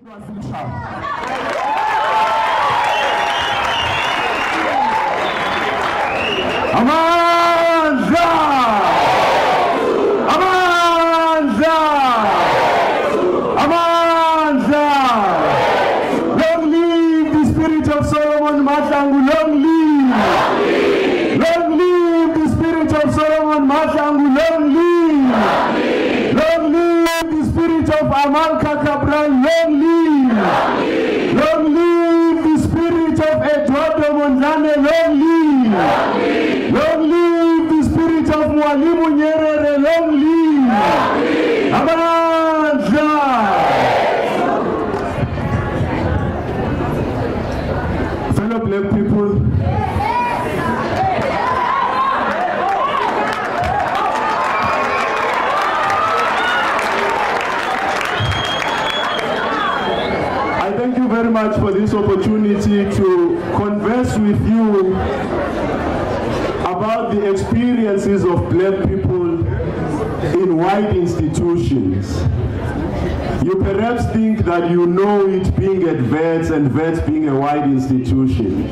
Amandla! Amandla! Amandla! Long live the spirit of Solomon Mahlangu, long live! Long live the spirit of Solomon Mahlangu, long live! Long live the spirit of Amalka Cabral, long live! Long live the spirit of Eduardo Mondlane, long live! Long live the spirit of Mwalimu Nyerere, long live! Amandla! Fellow black people, I thank you very much for this opportunity to converse with you about the experiences of black people in white institutions. You perhaps think that you know it being at Wits and Wits being a white institution.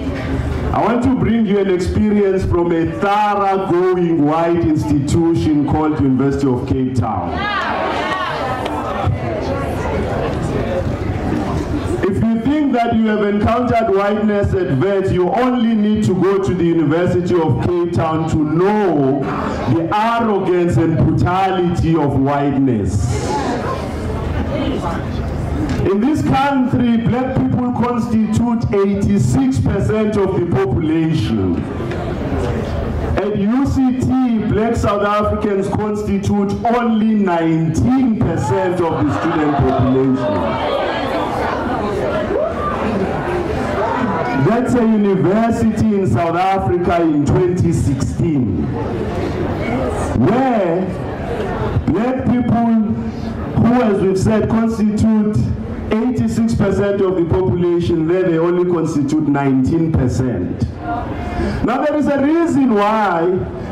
I want to bring you an experience from a thoroughgoing white institution called University of Cape Town. If you think that you have encountered whiteness at Wits, you only need to go to the University of Cape Town to know the arrogance and brutality of whiteness. In this country, black people constitute 86% of the population. At UCT, black South Africans constitute only 19% of the student population. That's a university in South Africa in 2016, where black people, who, as we've said, constitute 86% of the population, there they only constitute 19%. Now there is a reason why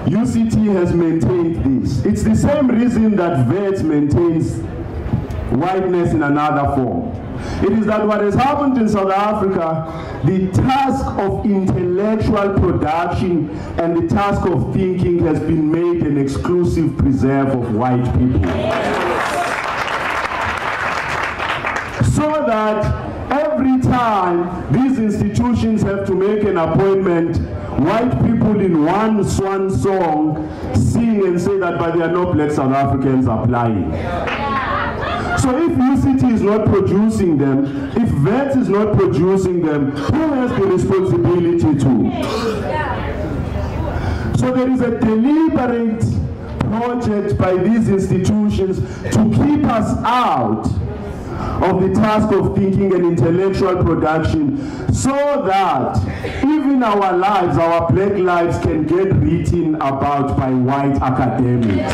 UCT has maintained this. It's the same reason that Wits maintains whiteness in another form. It is that what has happened in South Africa, the task of intellectual production and the task of thinking has been made an exclusive preserve of white people. So that every time these institutions have to make an appointment, white people in one swan song sing and say that, but there are no black South Africans applying. So if UCT is not producing them, if Wits is not producing them, who has the responsibility to? So there is a deliberate project by these institutions to keep us out of the task of thinking and intellectual production, so that even our lives, our black lives, can get written about by white academics.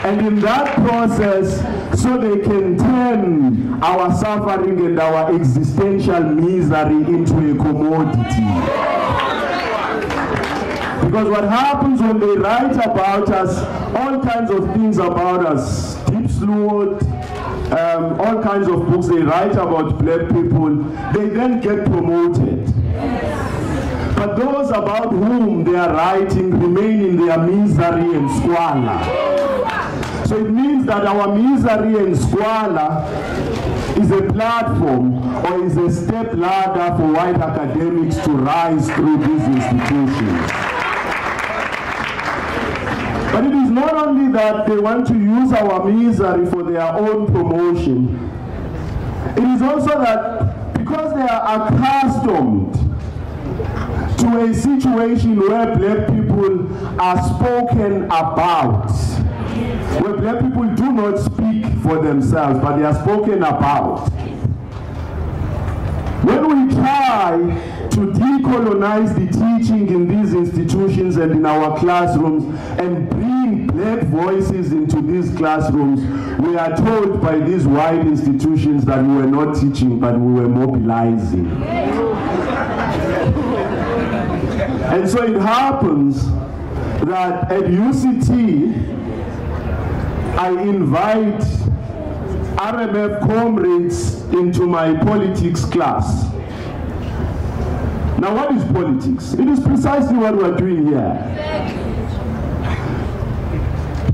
And in that process, so they can turn our suffering and our existential misery into a commodity. Because what happens when they write about us, all kinds of things about us, Deep Sleuth, all kinds of books they write about black people, they then get promoted. But those about whom they are writing remain in their misery and squalor. So it means that our misery and squalor is a platform or is a step ladder for white academics to rise through these institutions. But it is not only that they want to use our misery for their own promotion. It is also that because they are accustomed to a situation where black people are spoken about, where black people do not speak for themselves, but they are spoken about. When we try to decolonize the teaching in these institutions and in our classrooms and bring black voices into these classrooms, we are told by these white institutions that we were not teaching, but we were mobilizing. And so it happens that at UCT, I invite RMF comrades into my politics class. Now, what is politics? It is precisely what we are doing here.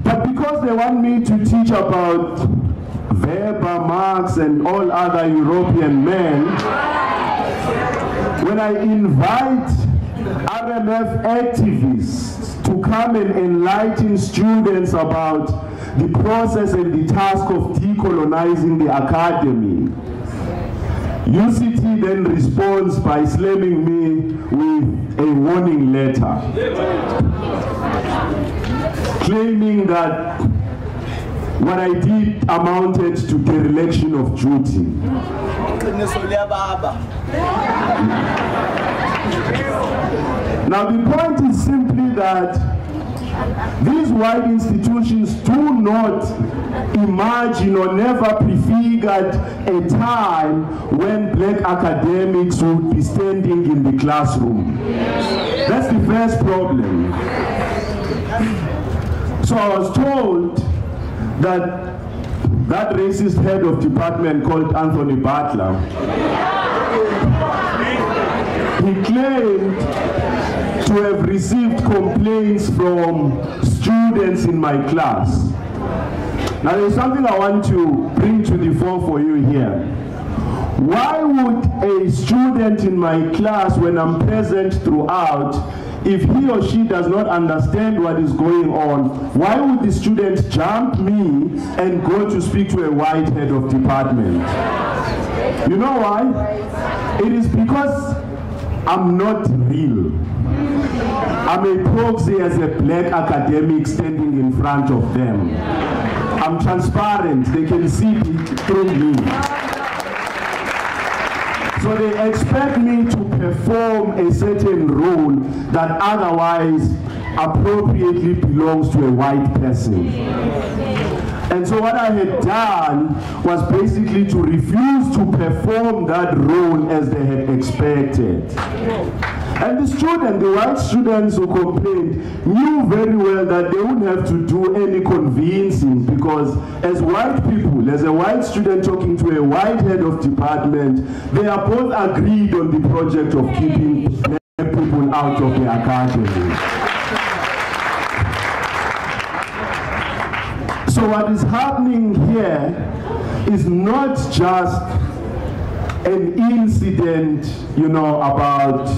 But because they want me to teach about Weber, Marx, and all other European men, when I invite RMF activists to come and enlighten students about the process and the task of decolonizing the academy, UCT then responds by slamming me with a warning letter, claiming that what I did amounted to dereliction of duty. Now the point is simply that these white institutions do not imagine or never prefigured a time when black academics would be standing in the classroom. That's the first problem. So I was told that that racist head of department called Anthony Butler, he claimed to have received complaints from students in my class. Now there's something I want to bring to the fore for you here. Why would a student in my class, when I'm present throughout, if he or she does not understand what is going on, why would the student jump me and go to speak to a white head of department? You know why? It is because I'm not real. I'm a proxy as a black academic standing in front of them. I'm transparent, they can see through me. So they expect me to perform a certain role that otherwise appropriately belongs to a white person. And so what I had done was basically to refuse to perform that role as they had expected. And the white students who complained, knew very well that they wouldn't have to do any convincing, because as white people, as a white student talking to a white head of department, they are both agreed on the project of keeping black people out of the academy. So what is happening here is not just an incident, you know, about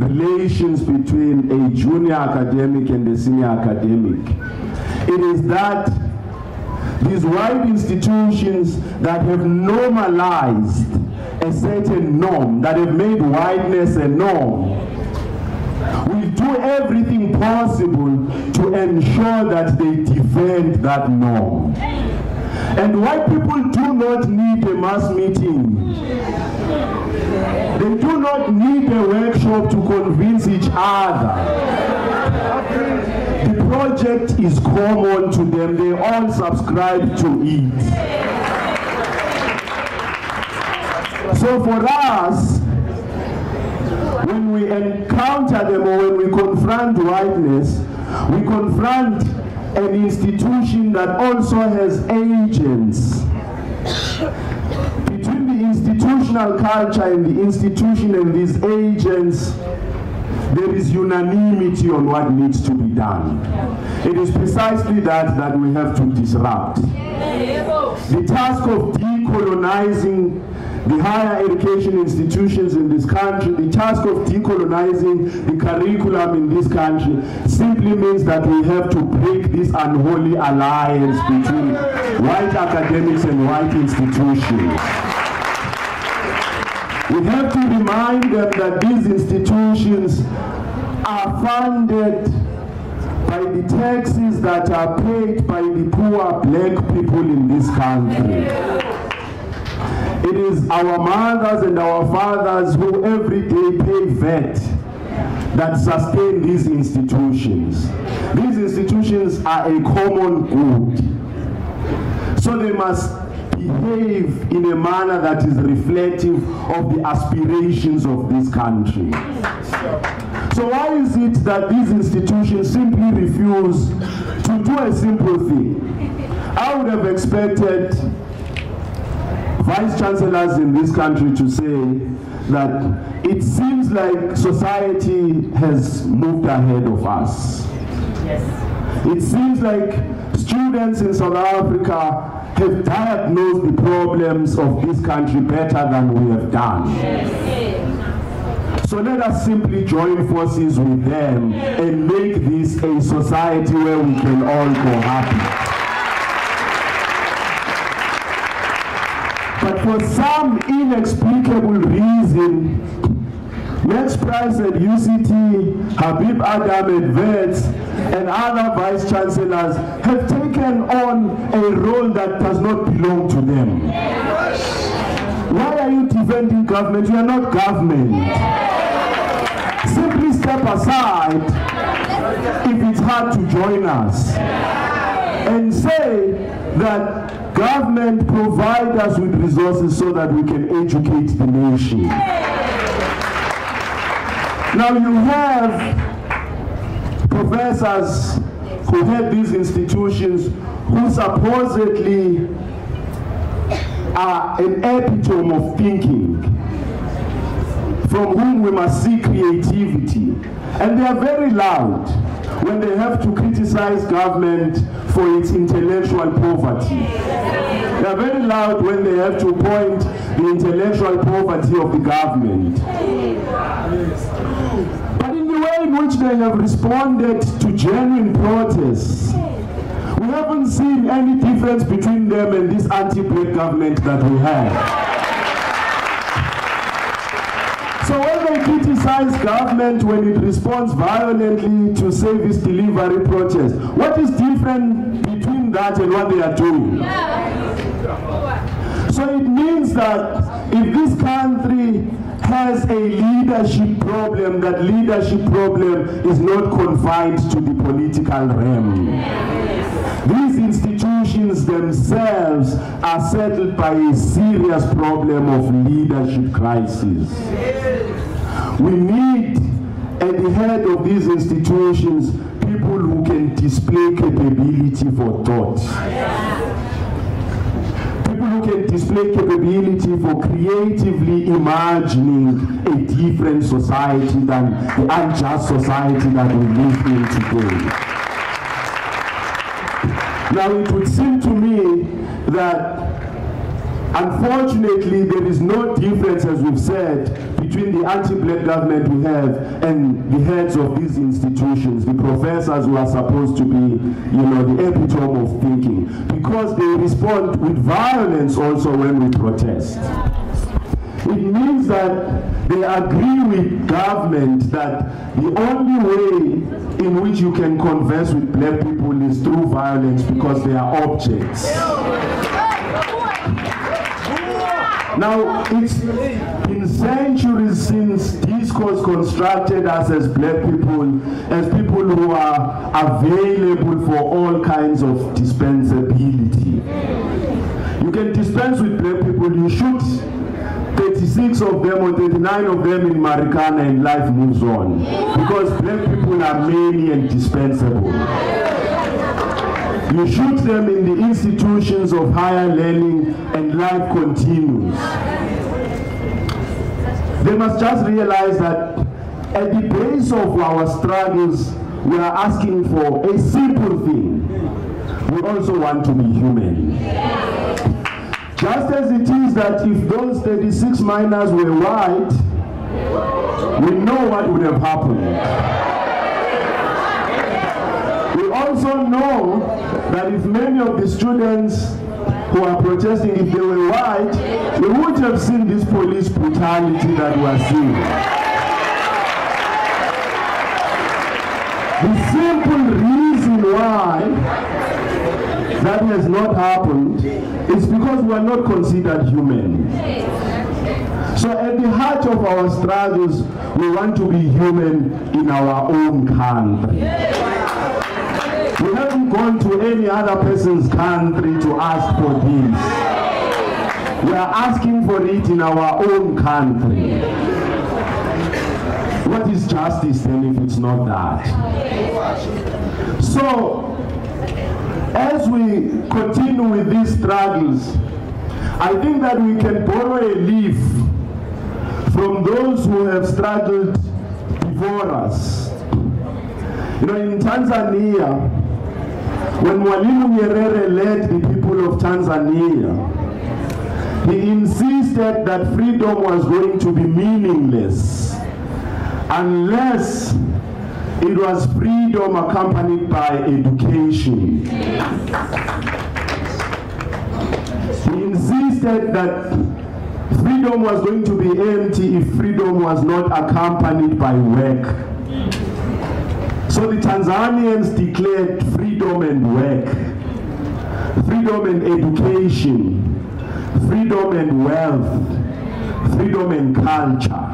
relations between a junior academic and a senior academic. It is that these white institutions that have normalized a certain norm, that have made whiteness a norm, will do everything possible to ensure that they defend that norm. And white people do not need a mass meeting. They do not need a workshop to convince each other. The project is common to them. They all subscribe to it. So for us, when we encounter them or when we confront whiteness, we confront an institution that also has agents. Between the institutional culture and the institution and these agents, there is unanimity on what needs to be done. It is precisely that we have to disrupt. The task of decolonizing the higher education institutions in this country, the task of decolonizing the curriculum in this country, simply means that we have to break this unholy alliance between white academics and white institutions. We have to remind them that these institutions are funded by the taxes that are paid by the poor black people in this country. It is our mothers and our fathers who every day pay VAT that sustain these institutions. These institutions are a common good. So they must behave in a manner that is reflective of the aspirations of this country. So why is it that these institutions simply refuse to do a simple thing? I would have expected vice chancellors in this country to say that it seems like society has moved ahead of us. Yes. It seems like students in South Africa have diagnosed the problems of this country better than we have done. Yes. So let us simply join forces with them and make this a society where we can all go happy. But for some inexplicable reason, Max Price at UCT, Habib Adam at Wits, and other vice chancellors have taken on a role that does not belong to them. Why are you defending government? You are not government. Simply step aside if it's hard to join us and say that government provide us with resources so that we can educate the nation. Now you have professors who head these institutions who supposedly are an epitome of thinking, from whom we must see creativity. And they are very loud when they have to criticize government for its intellectual poverty. They are very loud when they have to point the intellectual poverty of the government. But in the way in which they have responded to genuine protests, we haven't seen any difference between them and this anti-black government that we have. So when they criticize government when it responds violently to service delivery protests, what is different between that and what they are doing? So it means that if this country has a leadership problem, that leadership problem is not confined to the political realm. These institutions themselves are settled by a serious problem of leadership crisis. We need at the head of these institutions people who can display capability for thought. People who can display capability for creatively imagining a different society than the unjust society that we live in today. Now it would seem to me that unfortunately there is no difference, as we've said, between the anti-black government we have and the heads of these institutions, the professors who are supposed to be, the epitome of thinking, because they respond with violence also when we protest. It means that they agree with government that the only way in which you can converse with black people is through violence because they are objects. Now, it's been centuries since discourse constructed us as black people, as people who are available for all kinds of dispensability. You can dispense with black people, you shoot 36 of them or 39 of them in Marikana and life moves on. Because black people are many and dispensable. You shoot them in the institutions of higher learning and life continues. They must just realize that at the base of our struggles, we are asking for a simple thing. We also want to be human. Just as it is that if those 36 miners were white, we know what would have happened. We also know that if many of the students who are protesting, if they were white, they would have seen this police brutality that we are seeing. The simple reason why that has not happened is because we are not considered human. So at the heart of our struggles, we want to be human in our own country. We haven't gone to any other person's country to ask for this. We are asking for it in our own country. What is justice then if it's not that? So, as we continue with these struggles, I think that we can borrow a leaf from those who have struggled before us. You know, in Tanzania, when Mwalimu Nyerere led the people of Tanzania, he insisted that freedom was going to be meaningless unless it was freedom accompanied by education. He insisted that freedom was going to be empty if freedom was not accompanied by work. So the Tanzanians declared freedom and work, freedom and education, freedom and wealth, freedom and culture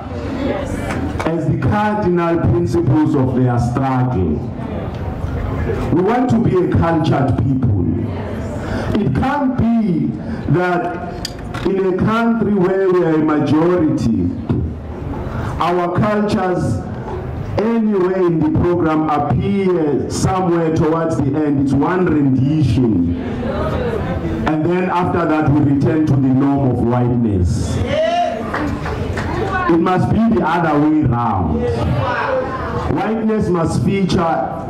as the cardinal principles of their struggle. We want to be a cultured people. It can't be that in a country where we are a majority, our cultures anywhere in the program appear somewhere towards the end. It's one rendition. And then after that we return to the norm of whiteness. It must be the other way around. Whiteness must feature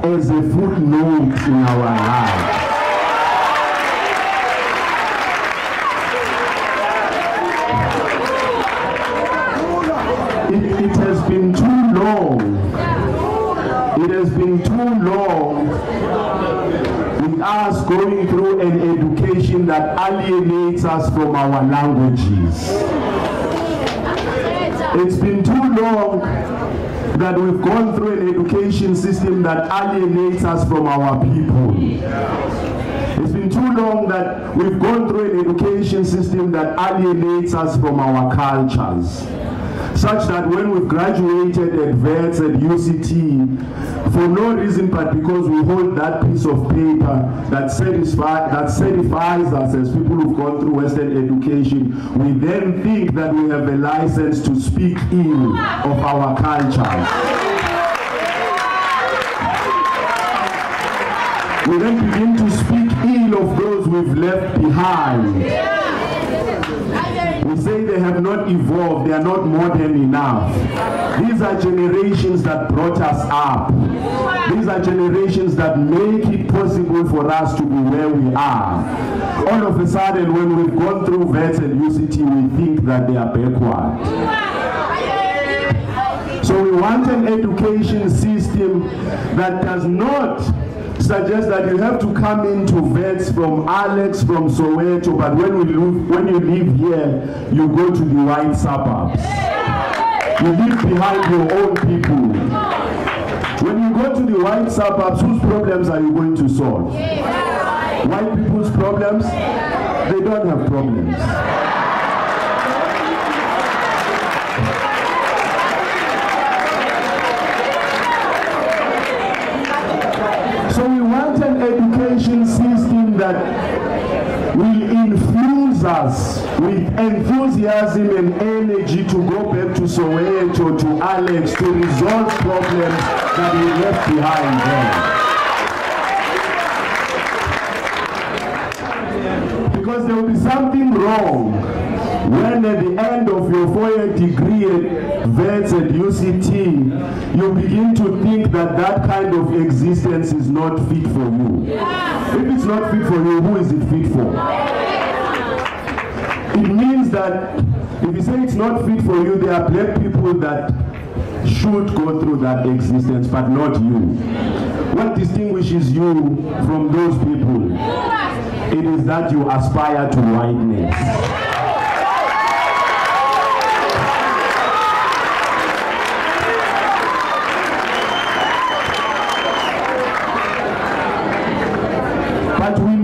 as a footnote in our lives. It has been too long. It has been too long with us going through an education that alienates us from our languages. It's been too long that we've gone through an education system that alienates us from our people. It's been too long that we've gone through an education system that alienates us from our cultures. Such that when we've graduated at Wits at UCT, for no reason but because we hold that piece of paper that certifies us as people who've gone through Western education, we then think that we have a license to speak ill of our culture. We then begin to speak ill of those we've left behind. We say they have not evolved, they are not modern enough. These are generations that brought us up. These are generations that make it possible for us to be where we are. All of a sudden, when we've gone through Wits and UCT, we think that they are backward. So we want an education system that does not suggest that you have to come into Wits from Alex, from Soweto, but when you live here, you go to the white suburbs. You leave behind your own people. When you go to the white suburbs, whose problems are you going to solve? White people's problems? They don't have problems. So we want an education system that will infuse us with enthusiasm and energy to go back to Soweto, to Alex, to resolve problems that we left behind there. Because there will be something wrong when at the end of your 4-year degree at Wits at UCT, you begin to think that that kind of existence is not fit for you. If it's not fit for you, who is it fit for? It means that if you say it's not fit for you, there are black people that should go through that existence, but not you. What distinguishes you from those people? It is that you aspire to whiteness. We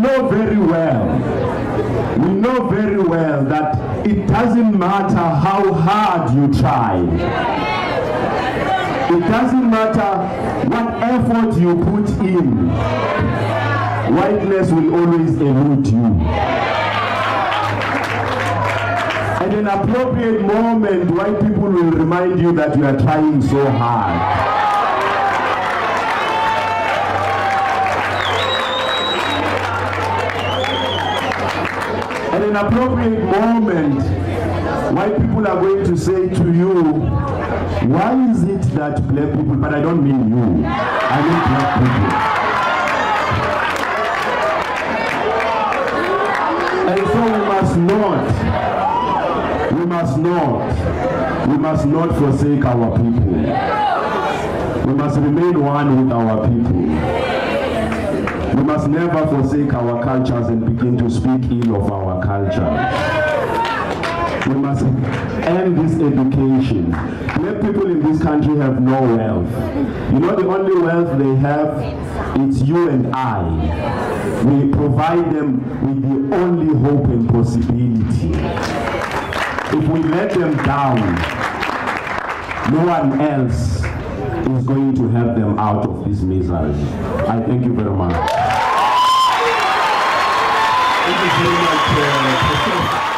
know very well that it doesn't matter how hard you try. It doesn't matter what effort you put in. Whiteness will always elude you. At an appropriate moment, white people will remind you that you are trying so hard. At an an appropriate moment, white people are going to say to you, why is it that black people, but I don't mean you, I mean black people. And so we must not forsake our people. We must remain one with our people. We must never forsake our cultures and begin to speak ill of our culture. We must end this education. Black people in this country have no wealth. You know, the only wealth they have, it's you and I. We provide them with the only hope and possibility. If we let them down, no one else is going to help them out of this misery. I thank you very much. Thank you very much.